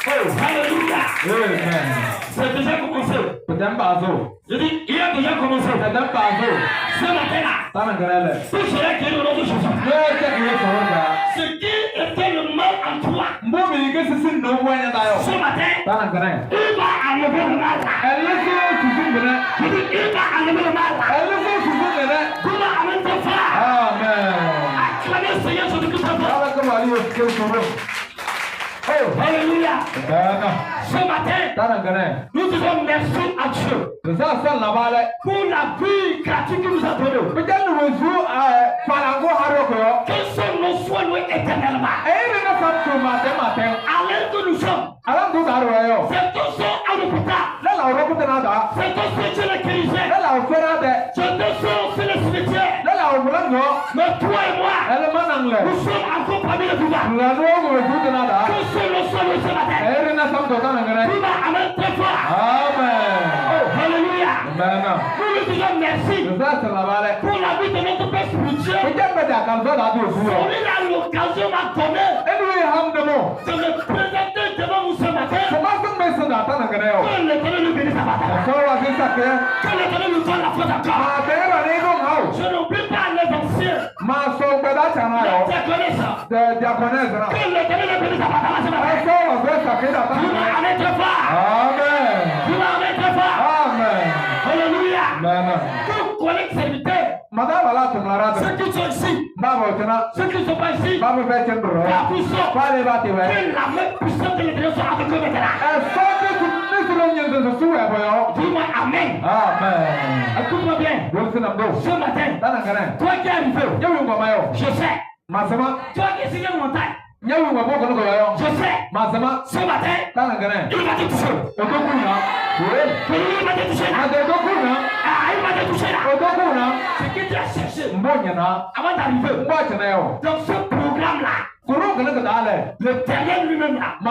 Oh, hallelujah. C'est déjà commencé. Je dis, il a déjà commencé. Ce matin-là, tout sera guéri au nom de Jésus. Ce qui était le mal en toi, ce matin, il va enlever le mal là. Je dis, il va enlever le mal là. Vous va amener ton frère. Acclamez le Seigneur sur le Christ. Oh, alléluia. Ce matin, nous disons merci à Dieu pour la vie gratuite qu'il nous a donnée. Que son nom soit loué éternellement. Alors que nous sommes, c'est tous ceux à l'hôpital, c'est tous ceux qui les guérissaient, c'est tous ceux sur le cimetière. Mais toi et moi, nous sommes encore parmi les vivants. Que son nom soit loué ce matin. Tu vas amener très fort. Amen. Oh, alléluia. Amen. Nous lui disons merci pour la vie de notre Père spirituel. On a l'occasion m'a donné de me présenter devant vous ce matin. Que l'Éternel nous bénisse ce matin. Que l'Éternel nous donne la foi encore. Je n'oublie pas les anciens. Les diaconesses. Que l'Éternel nous bénisse ce matin. Tu vas aller très fort. Amen. Tu vas aller très fort. Amen. Alléluia. Amen. Tous collègues serviteurs, ceux qui sont ici, ceux qui ne sont pas ici, la puissance, que la main puissante de l'Éternel soit avec eux maintenant. Dis-moi Amen. Amen. Écoute-moi bien. Ce matin, toi qui es arrivé, je sais. Toi qui es sur une montagne, je sais. Ce matin, il va te toucher. Il va te toucher là. Il va te toucher là. Ce que tu as cherché avant d'arriver dans ce programme-là, l'Éternel lui-même là, il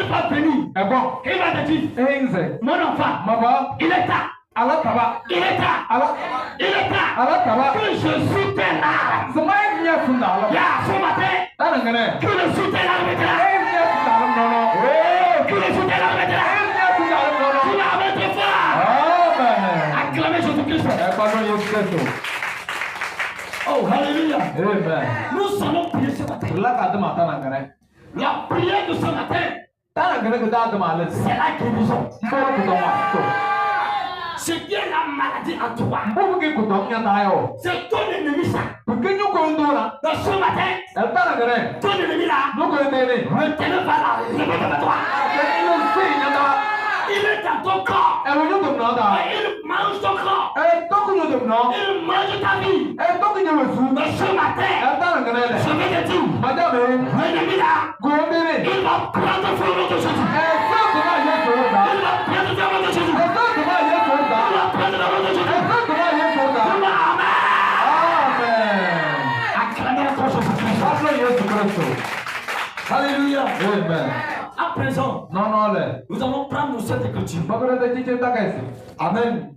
va venir. Il va te dire, mon enfant, il est tard. Il est tard. Que Jésus t'est là. Ce matin, que le soutien là maintenant. Que le soutien là maintenant. Tu vas mettre fort. Acclamez Jésus-Christ. Oh, alléluia. Nous allons prier ce matin. La prière de ce matin, c'est la guérison. Ce qui est la maladie en toi, c'est ton ennemi ça. Dans ce matin, ton ennemi là, L'Éternel va la lever devant toi. Il est dans ton corps. Il mange ton corps. Il mange ta vie. Mais ce matin, je vais te dire, l'ennemi là, il va prendre feu au nom de Jésus. Il va prendre feu au nom de Jésus. Alléluia. À présent, nous allons prendre cette écriture. Amen.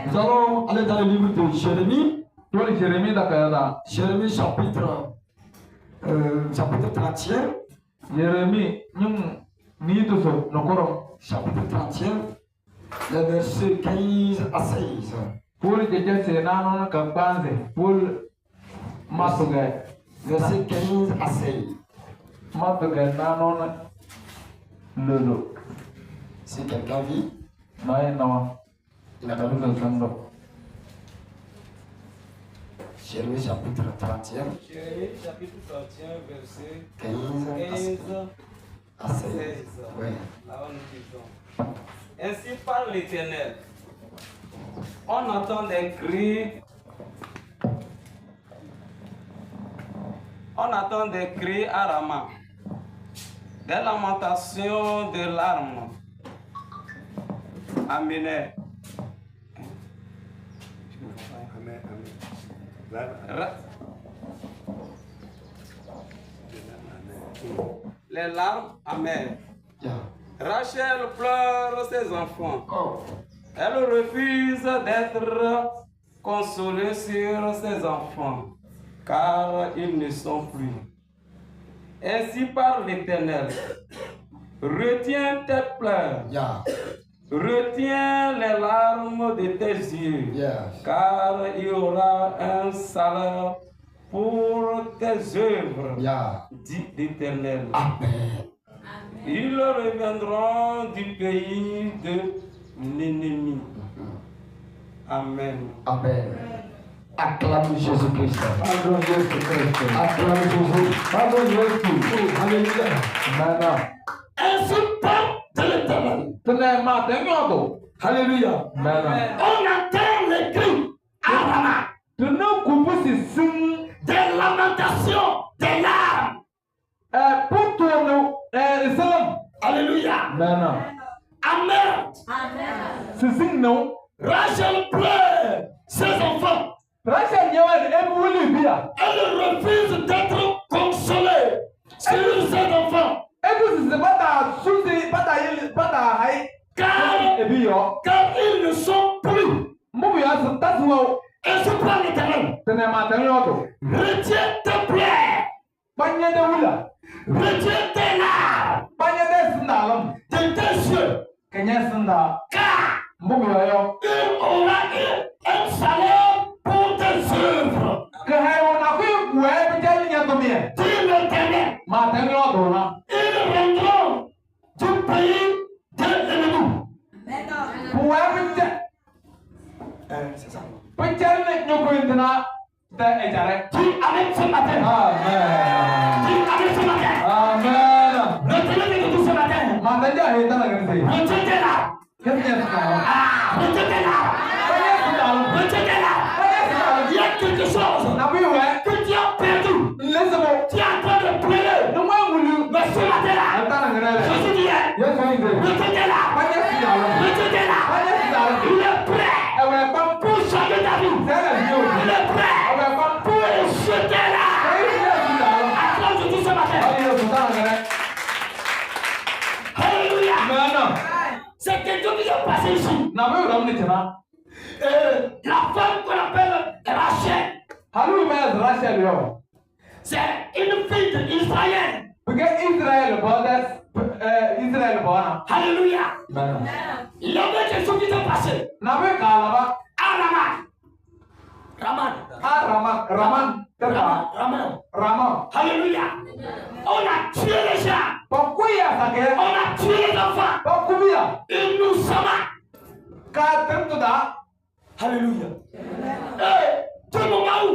Nous allons aller dans le livre de Jérémie. Jérémie chapitre 31. Chapitre 31. Les versets 15 à 16. Verset 15 à 16. Si quelqu'un vit, il a Jérémie chapitre 31. Jérémie chapitre 31, verset 15 à 16. Oui. Là nous disons. Ainsi parle l'Éternel. On entend des cris. On entend des cris à Rama, des lamentations de larmes. Amen. Les larmes amères. Rachel pleure ses enfants. Elle refuse d'être consolée sur ses enfants. car ils ne sont plus. Ainsi parle l'Éternel. Retiens tes pleurs. Yeah. Retiens les larmes de tes yeux. Yes. Car il y aura un salaire pour tes œuvres, Yeah. dit l'Éternel. Amen. Ils reviendront du pays de l'ennemi. Amen. Amen. Acclame Jésus-Christ. Acclame Jésus-Christ. Acclame Jésus. Acclame Jésus. Alléluia. Amen. Ainsi parle de l'Éternel. Alléluia. Amen. On entend les cris à Rama, des lamentations, des larmes. Alléluia. Amen. Amen. Rachel pleure ses enfants. Elle refuse d'être consolée sur ses enfants. Car ils ne sont plus. Et ce plan l'Éternel. Retiens tes plaies. Retiens tes larmes de tes yeux. Car il aura un salaire pour tes œuvres. Dit l'Éternel. Ils rendront du pays de l'ennemi. C'est ça. Dis avec ce matin. Dis avec ce matin. Amen. L'Éternel est tout ce matin. Retiens tes larmes. Retiens tes larmes. Retiens tes larmes. Il y a quelque chose que tu as perdu. Tu es en train de pleurer. Mais ce matin-là, Jésus dit, retiens tes larmes. Retiens tes larmes. Il est prêt pour changer ta vie. Il est prêt pour jeter là. Acclame Jésus ce matin. Alléluia. C'est quelqu'un qui est passé ici. La femme qu'on appelle Rachel. C'est une fille d'Israël. Alléluia. Il y avait quelque chose qui s'est passé. Raman. Alléluia. On a tué les gens. On a tué les enfants. Et nous sommes. Alléluia. Et du moment où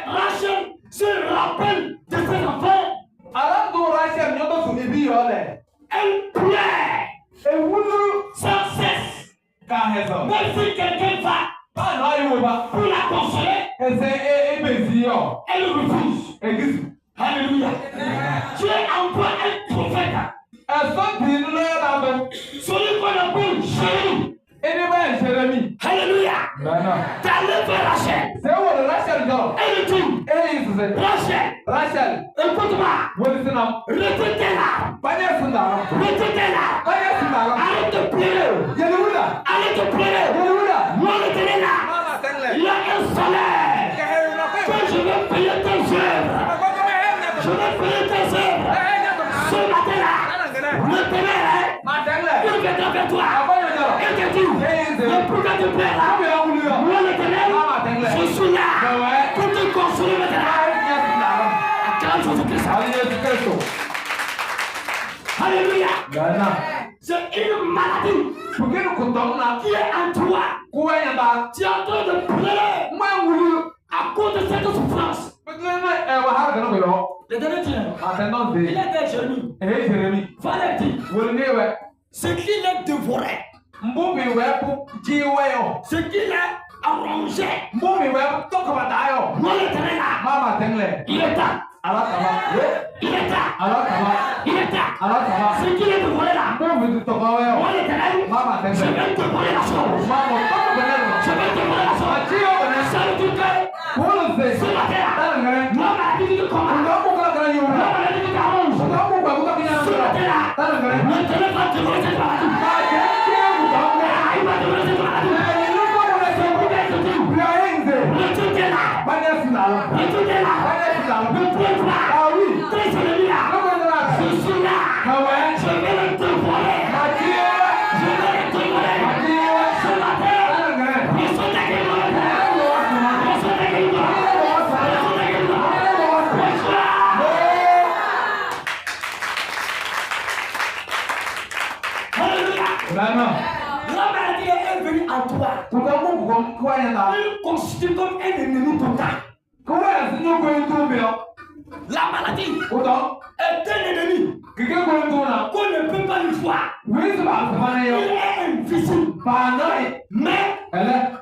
Rachel se rappelle de ses enfants, elle pleure sans cesse. Même si quelqu'un va pour la consoler, elle refuse. Alléluia. Tu es encore un prophète. Celui qu'on appelle Jérémie. Alléluia. T'allais vers Rachel. Elle dit, Rachel, écoute-moi. Retiens tes larmes. Arrête de pleurer. Arrête de pleurer. Moi, l'Éternel là, il y a un salaire que je vais payer tes œuvres. Je vais payer tes œuvres. Ce matin-là, l'Éternel, il viendra vers toi. Et te dit, mais pourquoi tu pleures là? Moi, l'Éternel, je suis là pour te consoler maintenant. Acclame Jésus-Christ. Alléluia. C'est une maladie qui est en toi. Tu es en train de pleurer à cause de cette souffrance. L'Éternel dit, il est vers Jérémie. Va leur dire, ce qu'il est dévoré, ce qu'il est arrangé, moi l'Éternel là, il est là. Il est là. Ce qu'il est dévoré là, moi l'Éternel, je vais dévorer la chose. Je vais dévorer la chose. Ça veut dire que ce matin-là, moi ma vie de combat, moi ma vie de carence, ce matin-là, l'Éternel va dévorer cette maladie. Il va dévorer cette maladie. Retiens tes larmes. là. Ne pleure pas. Ah oui. Tes ennemis là. Je suis là. Ah ouais. Je vais les dévoiler. Je vais les dévoiler. Ce matin, ils sont dégueulés. Ils sont dégueulés. Vraiment. La maladie est venue en toi. Il considère comme un ennemi total. La maladie est un ennemi qu'on ne peut pas lui voir. Il est invisible. Mais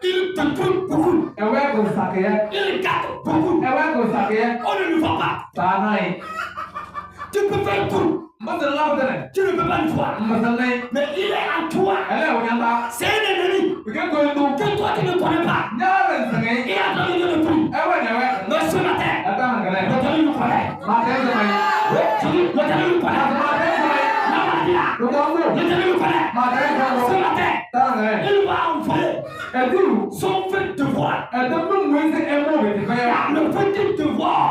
il détruit beaucoup. Il gâte beaucoup. On ne le voit pas. Tu peux faire tout. Tu ne peux pas le voir. Mais il est en toi. C'est un ennemi que toi tu ne connais pas. Il a donné le prix. Mais ce matin, le dernier nous connaît. Le dernier nous connaît. La maladie là. Le dernier nous connaît. Ce matin, il va envoyer son fait devoir. Le petit devoir.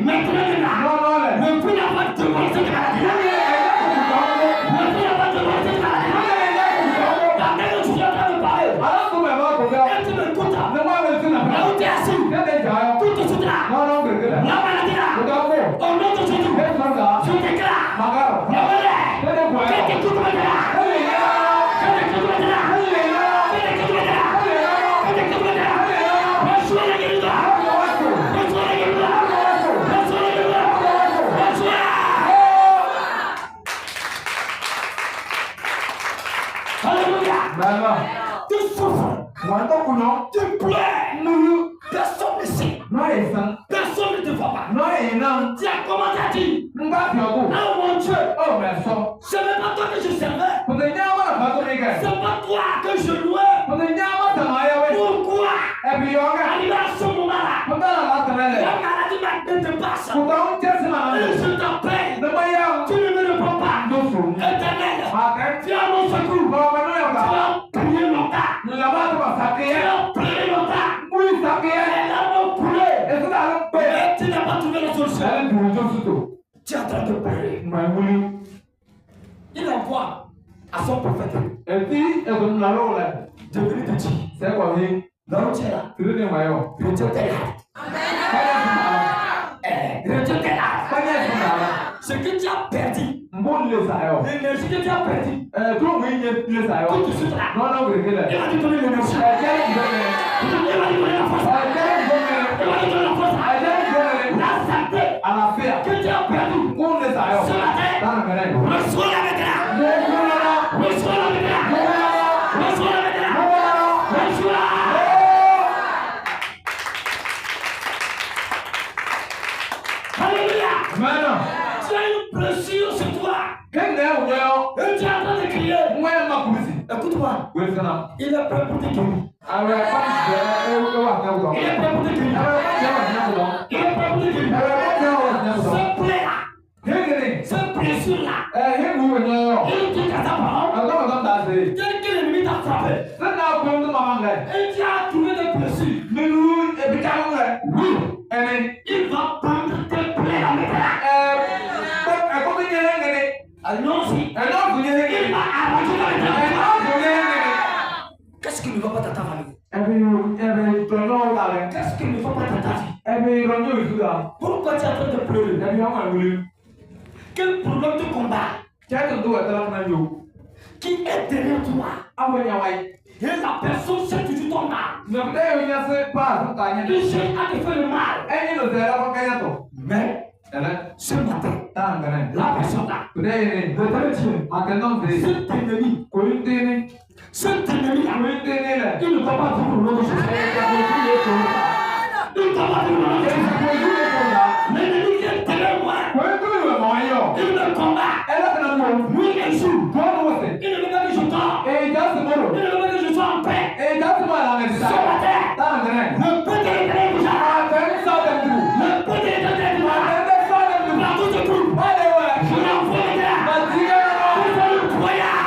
Maintenant, ne peut y avoir de devoir cette maladie. Ne peut y avoir de devoir cette maladie. Quand tu es en train de parler, et tu m'écoutes, là où tu es assis, tout de suite là, la maladie là, au nom de Jésus, je déclare, quelqu'un écoute maintenant. Tu souffres, tu pleures, personne ne sait, personne ne te voit pas. Tu as commencé à dire, oh mon Dieu, ce n'est pas toi que je servais, c'est pas toi que je louais. Pourquoi arrivé à ce moment-là, la maladie ne te passe, et je t'appelle, tu ne me réponds pas. Éternel, viens à mon secours. Tu as prié longtemps. Tu as prié longtemps. Les larmes ont coulé. Mais tu n'as pas trouvé la solution. Tu es en train de pleurer. Il envoie à son prophète de venir te dire, là où tu es là, retiens tes larmes. Retiens tes larmes. Ce que tu as perdu, l'énergie que tu as perdue, tout de suite là, il va te donner l'énergie. Il va te donner la force. Il va te donner la force. La santé que tu as perdue, ce matin, reçois-la maintenant. Reçois-la maintenant. Reçois-la maintenant. Reçois-la. Alléluia. Tu as une blessure sur toi. Et tu es en train de crier. Écoute-moi. Il est prêt pour te guérir. Il est prêt pour te guérir. Il est prêt pour te guérir. Ce plaie-là, ce blessure-là, il dit qu'à ta parole, tel que l'ennemi t'a frappé, et tu as trouvé des blessures. Oui, il va prendre tes plaies là maintenant. Allons-y. Il va arranger dans les qu'est-ce qui ne va pas dans ta famille? Qu'est-ce qui ne va pas dans ta vie? Pourquoi tu es en train de pleurer? Quel problème te combat? Qui est derrière toi? Et la personne sait toujours ton mal. Il cherche à te faire le mal. Mais ce matin, la personne là, cet ennemi là, il ne va pas vivre le nom de Jésus. Il ne va pas vivre le nom de Jésus. L'ennemi qui est derrière moi, il me combat. Nuit et jour. Il ne veut pas que je dors. Il ne veut pas que je sois en paix. Ce matin, ne peut te libérer déjà. Ne peut te libérer déjà. Partout de tout. Je l'envoie déjà. Je fais le poignard.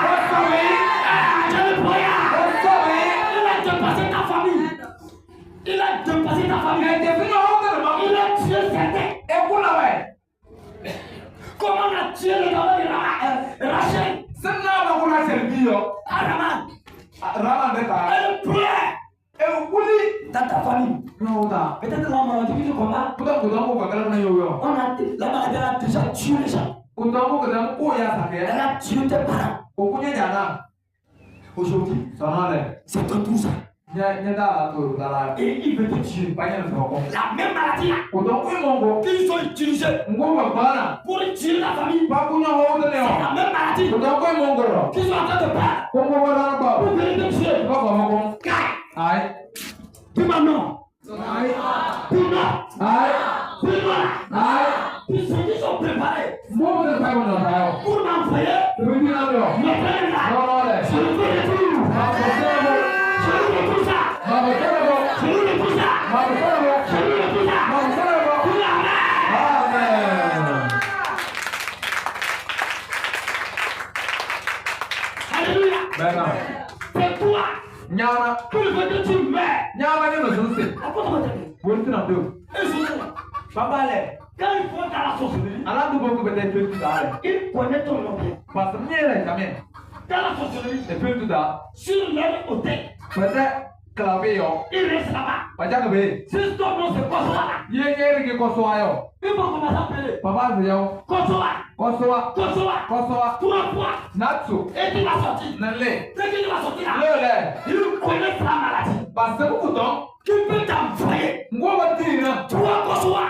Je le poignard. Il a dépassé ta famille. Il a dépassé ta famille. On a déjà tué les gens. Elle a tué tes parents. Aujourd'hui, c'est ton tout ça. Et il veut te tuer. La même maladie là qu'ils ont utilisée pour tuer la famille. C'est la même maladie qu'ils sont en train de faire pour venir te tuer. Dis maintenant. Dis non. Ils sont préparés pour m'envoyer. Je veux tout ça. Alléluia. C'est toi. Que veux tu mets? Quand il faut dans la sorcellerie, il connaît ton nom. Dans la sorcellerie, sur leur hôtel, il reste là-bas. Si ton nom c'est Kosoa, il faut commencer à appeler Kosoa, 3 fois. Et tu vas sortir. Dès qu'il va sortir là, il connaît la maladie. Tu peux t'envoyer. Toi, Kosoa,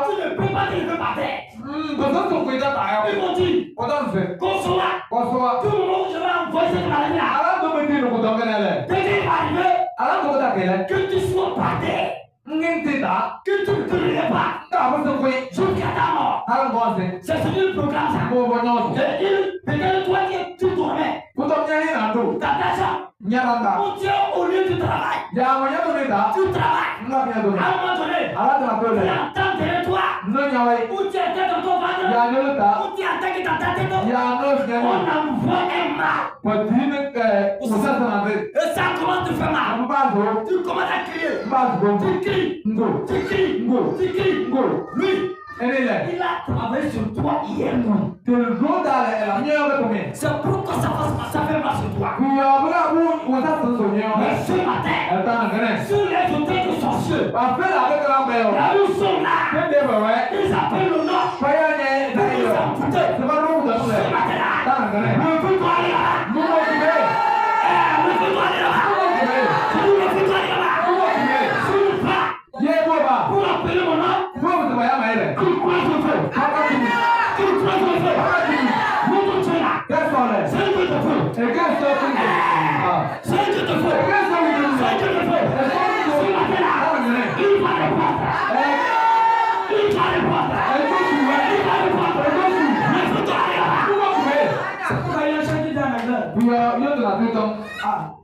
tu ne peux pas te lever par terre. Ils m'ont dit, Kosoa, tout le monde je vais envoyer cette maladie-là. Dès qu'il va arriver, que tu sois par terre, que tu ne te relèves pas, jusqu'à ta mort. C'est ce programme ça. Et peut-être toi tu dormais, ta chambre. On tient au lieu du travail. Tu travailles. À un moment donné, tu entends derrière toi. Ou tu étais dans ton ventre. Ou tu attends que ta tête. On envoie un mal. Et ça commence à te faire mal. Tu commences à crier. Tu cries. Lui. Il a travaillé sur toi hier. C'est pourquoi ça fait mal sur toi. Mais ce matin, sur les hôtels de sorciers, là où ils sont là, ils appellent le nom. Ils sont foutés. Ce matin-là, ne veux pas aller là-bas. Ne veux pas aller là-bas. Ne veux pas aller là-bas. Sur le pas. Pour appeler mon nom. Tu crois que je fais? Tu crois que je fais? Nous te tuons là. C'est que je te fais. C'est que je te fais. C'est que je te fais. Ce matin-là, il va répondre. Il va répondre. Mais faut aller là-bas. C'est pourquoi il y a un chant qui dit à ma gueule.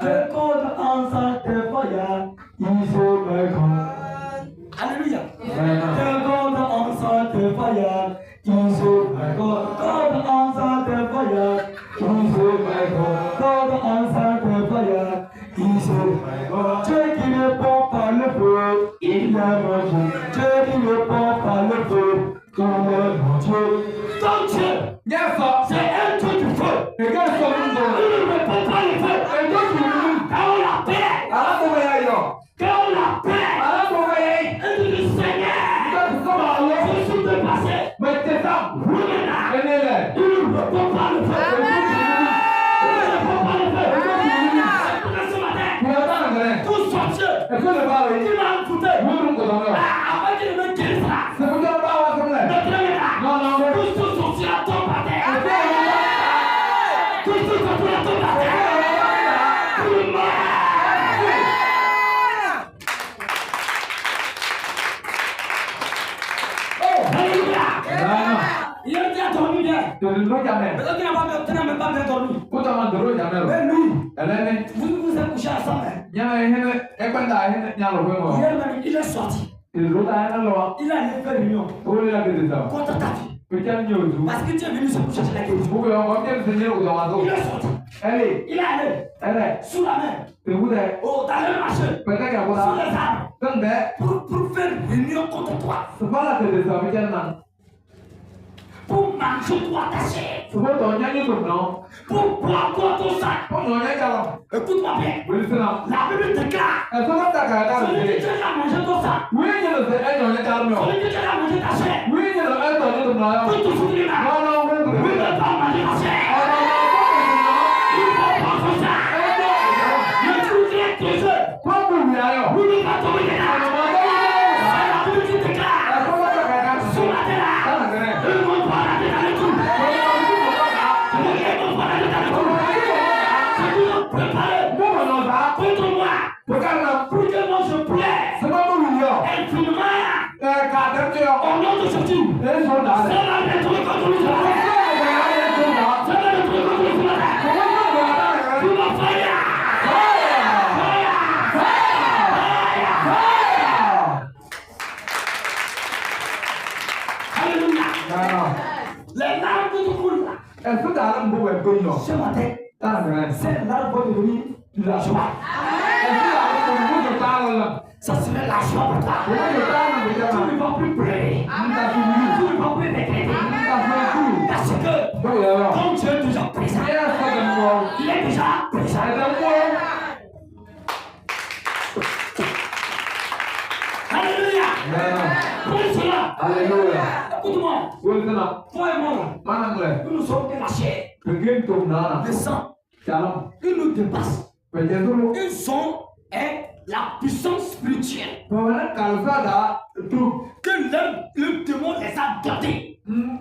Je compte en ça tes foyers. Il se me compte. Alléluia. God answer the fire. Jesus my God. God answer the fire. Jesus my God. God answer the fire. Jesus my God. Dieu qui répond par le feu, il est mon Dieu. Dieu qui répond par le feu, il est mon Dieu. Ton Dieu, c'est un Dieu du feu. Il ne répond pas le feu. Quand on l'appelle, quand on l'appelle, et dit Seigneur, je suis dépassé. Mais tes âmes, il ne répond pas le feu. Il ne répond pas le feu. C'est pour ce matin, tout sorcier, qui m'a foutu, après qu'il me guérisse là, ne traîne là, tout sorcier à ton patin, tout sorcier à ton patin, tout mort. Il a déjà dormi bien. Mais tu n'as même pas bien dormi. Mais lui, vous êtes couché ensemble. Hier même, il est sorti. Il a allé faire réunion contre ta vie. Parce que tu es venu se coucher chez la guérison. Il est sorti. Il est allé sous la mer. Dans le marché. Sous les arbres. Pour faire réunion contre toi. Pour manger tout attaché. Pour boire quoi ton sang. Écoute-moi bien. La Bible déclare. Celui qui t'a mangé ton sang. Celui qui t'a mangé ta chair. Tout te fout les mains. Il ne peut pas manger ta chair. Il ne faut pas faire ça. Le trou direct des yeux. Vous ne pas tomber dedans. C'est la Bible qui déclare. Sur la terre. Le monde va la terre dans le trou. Le monde va la terre dans le trou. C'est tout préparé. Contre moi. Pour que moi je plaise. Infiniment. Au nom de Jésus. C'est la lettre contre le soleil. C'est la lettre contre le soleil. Tu vas faire. Alléluia. Les larmes que tu coules là. Ce matin, ces larmes vont devenir la joie. Ça serait la joie pour toi. Tu ne vas plus pleurer. Tu ne vas plus regretter. Parce que comme Dieu est déjà présent, il est déjà présent. Alléluia. Pour cela, écoute-moi. Toi et moi, nous ne sommes que la chair. Le sang, il nous dépasse. Ils sont la puissance spirituelle. Que le démon les a gardés. Il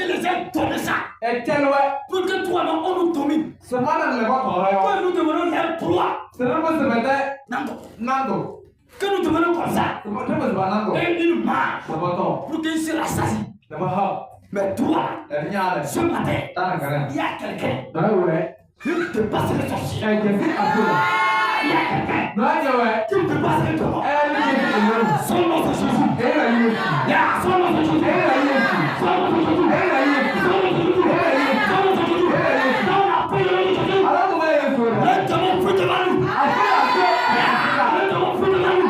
les a donné ça. Pour que toi et moi, on nous domine. Que nous devenons l'air droit. Que nous devenons comme ça. Et il marche. Pour qu'il se rassasie. Mais toi, ce matin, il y a quelqu'un. Tu te passes les sorciers. Il y a quelqu'un. Tu te passes les tours. Son nom c'est Jésus. Son nom c'est Jésus. Son nom c'est Jésus. Dans la paix de Jésus. Le démon fuit devant nous. Le démon fuit devant nous.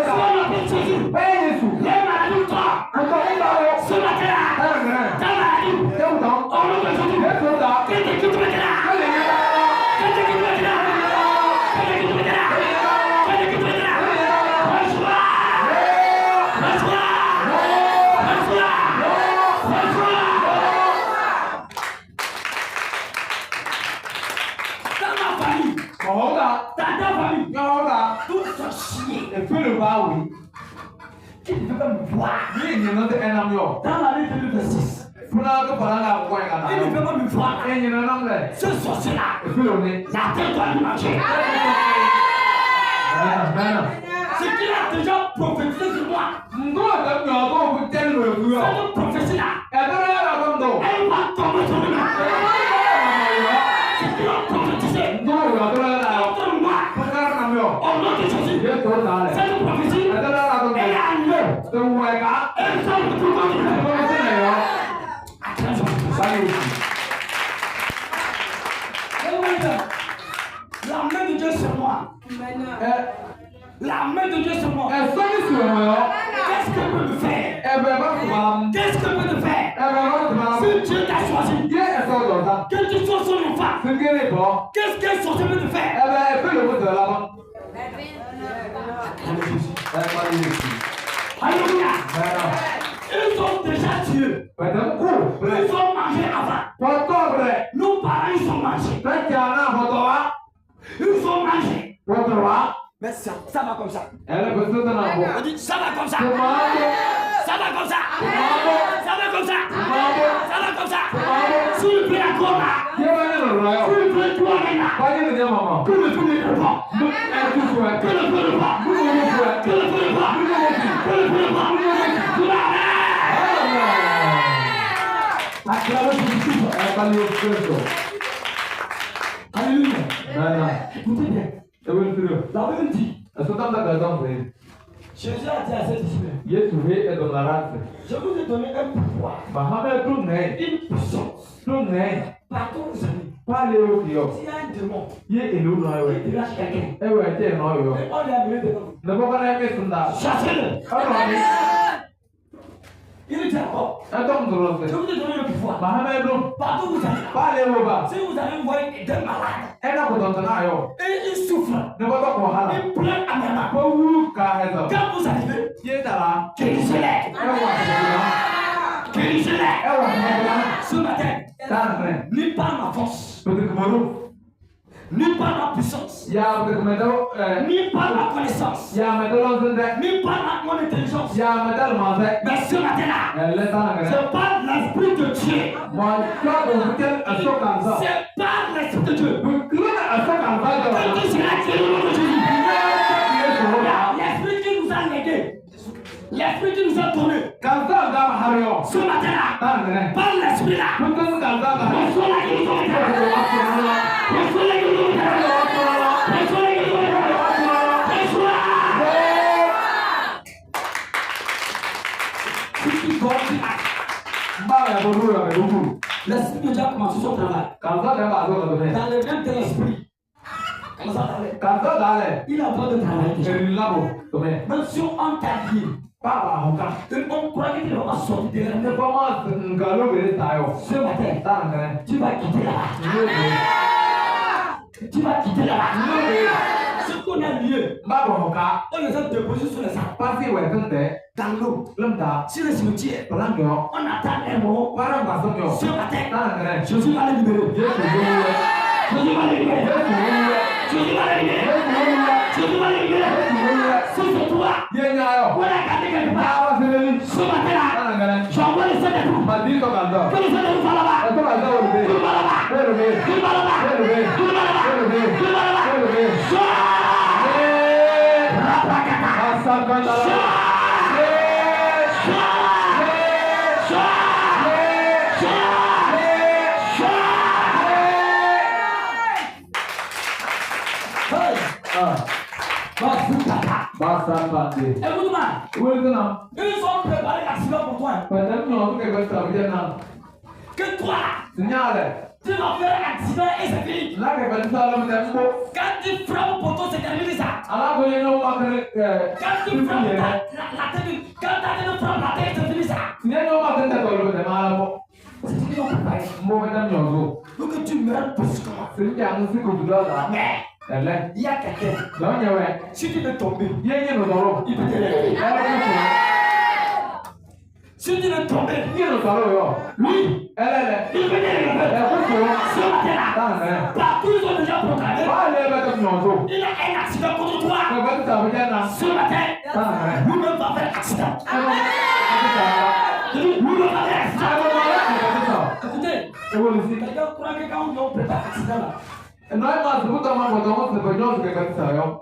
Son nom c'est Jésus. Les maladies toi. Ce matin-là. Ta maladie. Au nom de Jésus. Que tu me diras. Qui ne veut pas me voir. Dans la Bible de verset 6. Il ne veut pas me voir. Ce sorcier-là, la tête doit lui manger. Ce qu'il a déjà prophétisé sur moi. Cette prophétie-là, elle va tomber sur lui. Ce qu'il a prophétisé contre moi. Au nom de Jésus. Cette prophétie, elle a lieu. Elle semble tout contre lui. La main de Dieu sur moi. La main de Dieu sur moi. Qu'est-ce que peut me faire? Qu'est-ce que peut te faire? Si Dieu t'a choisi, que tu sois son enfant, qu'est-ce qu'un sorcier peut te faire? Alléluia. Ils ont déjà tué. Ils ont mangé avant. Nos parents, ils ont mangé. Ils ont mangé. Mais ça va comme ça. On dit ça va comme ça. Ça va comme ça. Ça va comme ça. Ça va comme ça. S'il plaît encore là. S'il plaît toi là. Que le feu ne pas. Que le feu ne pas. Que le feu ne pas. Que le feu ne pas. Tu vas alléluia. Écoutez bien. La Bible dit. Jésus a dit à ses disciples. Je vous ai donné un pouvoir. Une puissance. Partout où vous allez. S'il y a un démon. Il dégage quelqu'un. Et on l'a amené devant vous. Chassez-le. Il dit c'est encore. Je vous ai donné le pouvoir. Partout où vous allez. Si vous allez voir des malades. Et ils souffrent. Ils pleurent amèrement. Quand vous arrivez. Guérissez-les. Guérissez-les. Ce matin. Ni par ma force. Ni par ma puissance. Ni par ma connaissance. Ni par mon intelligence. Mais ce matin-là, c'est par l'Esprit de Dieu. C'est par l'Esprit de Dieu. Quand tu seras guéri au nom de Jésus. L'Esprit qui nous a légué. L'Esprit qui nous a donné. Ce matin-là, par l'Esprit-là, reçois la guérison. Reçois la guérison. Reçois la guérison. Reçois. Si tu dors, tu actes. L'Esprit de Dieu a commencé son travail. Dans le même de l'Esprit. Il est en train de travailler. Même si on t'a dit, on croit qu'il va sortir de la maison. Ce matin, tu vas quitter là-bas. Tu vas quitter là-bas. Ce qu'on a lieu, on les a déposés sur les arbres. Dans l'eau, sur le cimetière, on attend un mot. Ce matin, Jésus va les libérer. Jésus va les libérer. Jésus va les libérer. Jésus va les libérer. Si c'est toi, on a gardé quelque part. Ce matin-là, j'envoie les sept époux. Que les sept époux soient là-bas. Tout va là-bas. Tout va là-bas. Tout va là-bas. Tout va là-bas. Tout va là-bas. Écoute-moi. Ils ont préparé l'accident pour toi. Que toi, tu vas faire un accident et c'est fini. Quand tu frappes au poteau, c'est terminé ça. Quand tu frappes la tête, quand ta tête frappe la tête, c'est fini ça. C'est fini, on préparé. Donc que tu meurs brusquement. Mais il y a quelqu'un. Si tu veux tomber, il peut te lever. Si tu veux tomber, lui, il peut te lever. Ce matin-là, partout ils ont déjà proclamé. Il a un accident contre toi. Ce matin, nous-mêmes va faire accident. Nous-mêmes va faire accident. Écoutez, quelqu'un croit que quand on prépare l'accident là,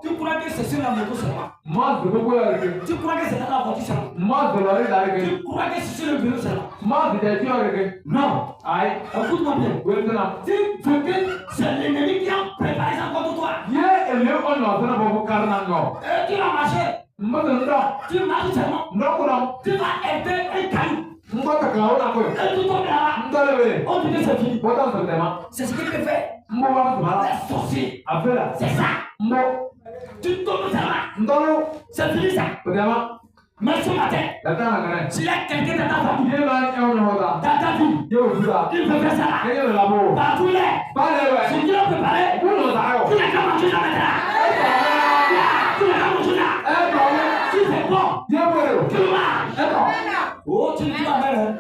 tu crois que c'est sur la moto seulement. Tu crois que c'est dans la voiture seulement. Tu crois que c'est sur le bureau seulement. Non. Écoute-moi bien. Tu veux que c'est l'ennemi qui a préparé ça contre toi. Et tu vas marcher. Tu marches seulement. Tu vas aider un caillou. Et tu tombes là-bas. On dit que c'est fini. C'est ce qu'il peut faire. Les sorciers. C'est ça. Tu tombes là-bas. C'est fini ça. Mais ce matin, s'il y a quelqu'un dans ta famille, dans ta vie, il peut faire ça là. Partout là. Si tu l'as préparé, tu n'as qu'à manger ça maintenant. Tu n'as qu'à manger là. Si c'est bon, tu le manges. Oh, tu dis ma mère.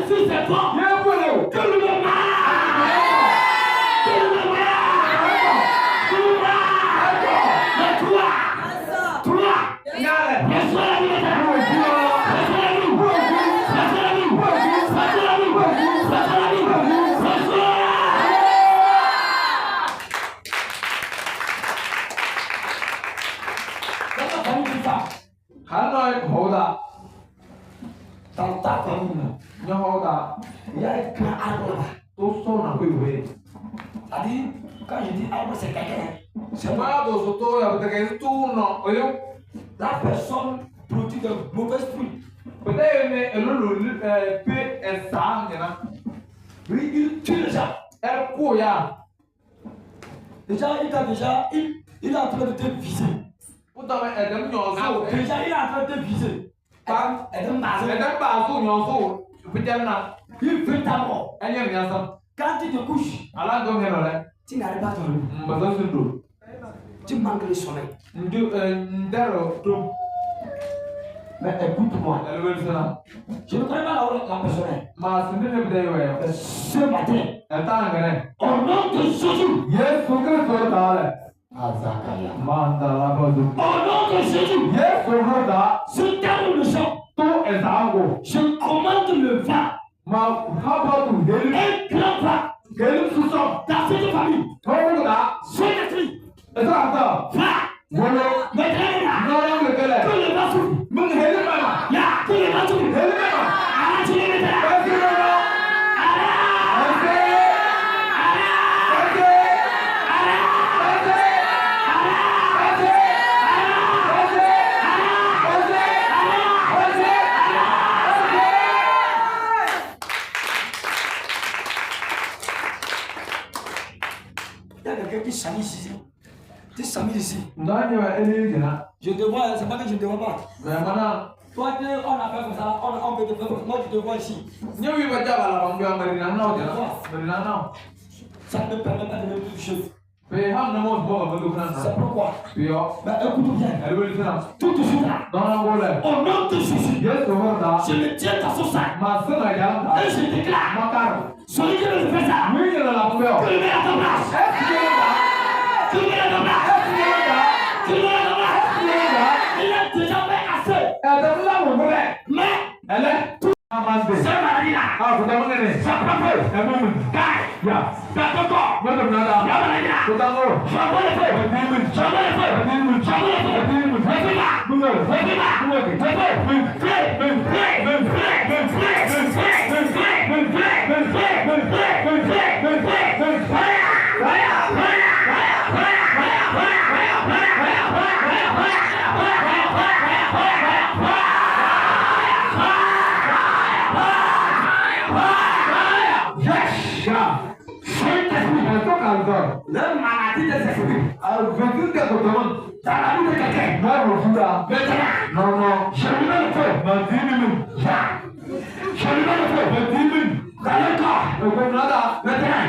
Si c'est bon, tu le manges. Tu le manges. Mais toi, reçois la vie. Dans ta famille, il y a un grand arbre là-bas. C'est-à-dire, quand je dis arbre, c'est quelqu'un. La personne produit de mauvais fruits. Oui, il tue les gens. Déjà, il est en train de te viser. Déjà, il est en train de te viser. Quand Elle donne base. les gars passent au nyonso, peut-être là. Il veut ta mort. Elle y a rien ça. Quand tu te couches, Alors donc elle là. tu n'arrives pas à dormir. Besoin de dos. Tu manques le sommeil. Ndero do. Mais écoute-moi. Elle veut ça. Je ne connais pas la personne. Ma c'est ne peut pas. Ce matin, Elle t'a engagé. au nom de Jésus, Yes, faut que tu parles. Azakaya. Mandala bodu. Au nom de Jésus, Yes, faut que ça. je termine le chant. Tout est à go. Je commande le vent. Ma how about you? Un grand vent Quel sous-sol? dans cette famille. Comment là? Sois écrit. Et ça attends. Va. Voilà. Maintenant, Non, le gars. que le vent souffle. Mon hélène maman. Ya, que le vent souffle. Hélène maman. Arrête, tu les mets là. Vas-y maman. Il y a quelqu'un qui s'amuse ici. Tu s'amuses ici. Je Je te vois, c'est pas que je te vois pas. Mais maintenant, Toi, on a fait comme ça, on peut te faire comme ça. Moi, je te vois ici. nous oui, va dire à la banque, on va dire non, non. Ça ne me permet pas de me toucher. Mais on ne mange pas, C'est pourquoi. puis Mais écoute bien. elle veut le faire. Tout de suite là. Dans la volée. Au nom de Jésus, Yes, over that. je me tiens dans son sac. Ma soeur a gagné. Et je déclare, Ma carte. celui qui me fait ça, Oui, il a la poubelle. que le mets à ta place. Est-ce que c'est là? Que le mets à ta place. Est-ce que c'est là? Que le mets à ta place. Est-ce que c'est là? Il a déjà fait assez. Elle est là, mon frère. Mais, Elle est tout amassée. cette maladie-là, Ah, vous avez donné. ça prend peu. Elle m'a dit. Gai, Ya. dans ton corps. Madame Nada. La maladie-là, Tout en haut. j'envoie le feu. J'envoie le feu. J'envoie le feu. Reviens là. Reviens le maladie des esprits. Dans la vie de quelqu'un. Maintenant, je lui mets le feu. Je lui mets le feu. Dans le corps. Maintenant.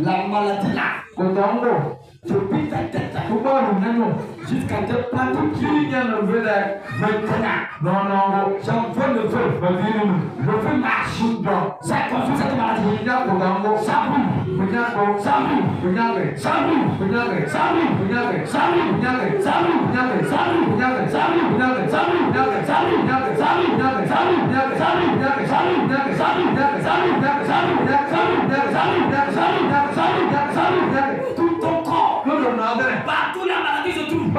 La maladie là, depuis ta tête jusqu'à te planter maintenant, j'envoie le feu. Le feu marche. Ça confie cette maladie. Ça brûle. Ça brûle. Ça brûle. Ça brûle. Ça brûle. Ça brûle. Ça brûle. Ça brûle. Ça brûle. Ça brûle. Ça brûle. Ça brûle. Ça brûle. Ça brûle. Ça brûle. Ça brûle. Tout ton corps. Partout la maladie se trouve.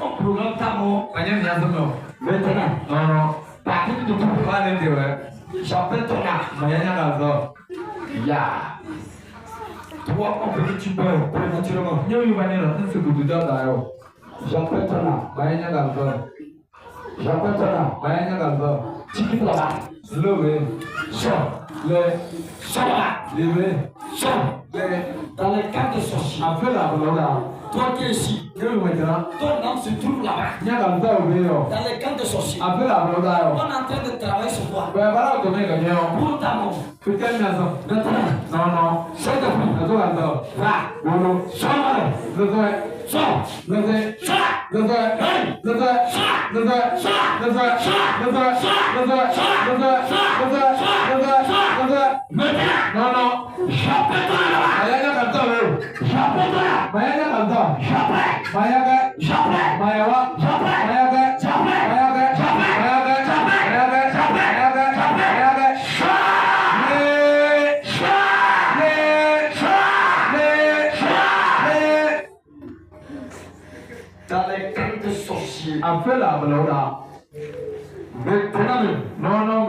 On programme ta mort. Maintenant, partir de tout. J'appelle ton âme. Ya. Toi, on veut que tu meurs prématurément. J'appelle ton âme. J'appelle ton âme. Tu quittes là-bas. Sors. Sors là. Sors. Dans les cas de sorciers. Toi qui es ici, ton âme se trouve là-bas. Dans les camps de sorciers. On est en train de travailler sur toi. Pour ta mort. Maintenant. Non. S'il te plaît. Va. Sors. Non. Dans les camps de sorciers. Maintenant. Non.